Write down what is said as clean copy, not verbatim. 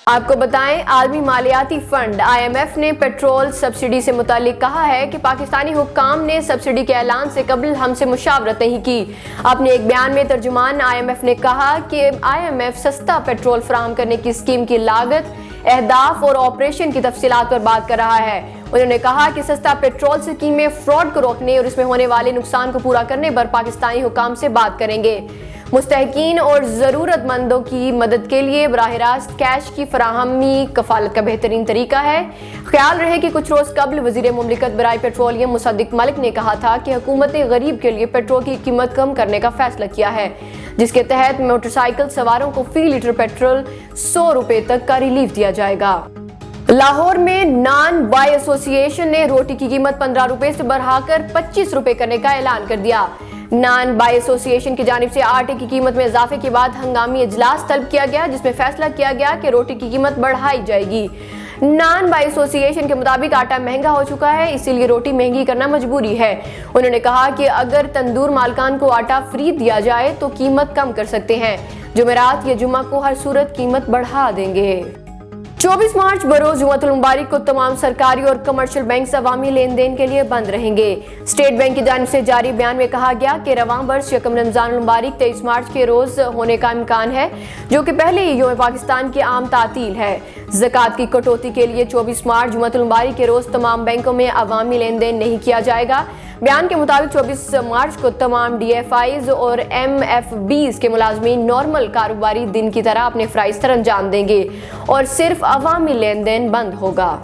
آپ کو بتائیں، عالمی مالیاتی فنڈ IMF نے پیٹرول سبسڈی سے متعلق کہا ہے کہ پاکستانی حکام نے سبسڈی کے اعلان سے قبل ہم سے مشاورت نہیں کی۔ اپنے ایک بیان میں ترجمان IMF نے کہا کہ IMF سستا پیٹرول فراہم کرنے کی اسکیم کی لاگت، اہداف اور آپریشن کی تفصیلات پر بات کر رہا ہے۔ انہوں نے کہا کہ سستا پیٹرول اسکیم میں فراڈ کو روکنے اور اس میں ہونے والے نقصان کو پورا کرنے پر پاکستانی حکام سے بات کریں گے۔ مستحقین اور ضرورت مندوں کی مدد کے لیے براہ راست کیش کی فراہمی کفالت کا بہترین طریقہ ہے۔ خیال رہے کہ کچھ روز قبل وزیر مملکت برائے پیٹرولیم مصدق ملک نے کہا تھا کہ حکومت نے غریب کے لیے پیٹرول کی قیمت کم کرنے کا فیصلہ کیا ہے، جس کے تحت موٹر سائیکل سواروں کو فی لیٹر پیٹرول 100 روپے تک کا ریلیف دیا جائے گا۔ لاہور میں نان بائی ایسوسی ایشن نے روٹی کی قیمت 15 روپے سے بڑھا کر 25 روپے کرنے کا اعلان کر دیا۔ نان بائی ایسوسی ایشن کی جانب سے آٹے کی قیمت میں اضافے کے بعد ہنگامی اجلاس طلب کیا گیا، جس میں فیصلہ کیا گیا کہ روٹی کی قیمت بڑھائی جائے گی۔ نان بائی ایسوسی ایشن کے مطابق آٹا مہنگا ہو چکا ہے، اسی لیے روٹی مہنگی کرنا مجبوری ہے۔ انہوں نے کہا کہ اگر تندور مالکان کو آٹا فری دیا جائے تو قیمت کم کر سکتے ہیں۔ جمعرات یا جمعہ کو ہر صورت قیمت بڑھا دیں گے۔ 24 مارچ بروز جمعۃ المبارک کو تمام سرکاری اور کمرشل بینکس عوامی لین دین کے لیے بند رہیں گے۔ اسٹیٹ بینک کی جانب سے جاری بیان میں کہا گیا کہ رواں برس یکم رمضان المبارک 23 مارچ کے روز ہونے کا امکان ہے، جو کہ پہلے ہی یوم پاکستان کی عام تعطیل ہے۔ زکوٰۃ کی کٹوتی کے لیے 24 مارچ جمعۃ المبارک کے روز تمام بینکوں میں عوامی لین دین نہیں کیا جائے گا۔ بیان کے مطابق 24 مارچ کو تمام DFIs اور MFBs کے ملازمین نارمل کاروباری دن کی طرح اپنے فرائض سر انجام دیں گے اور صرف عوامی لین دین بند ہوگا۔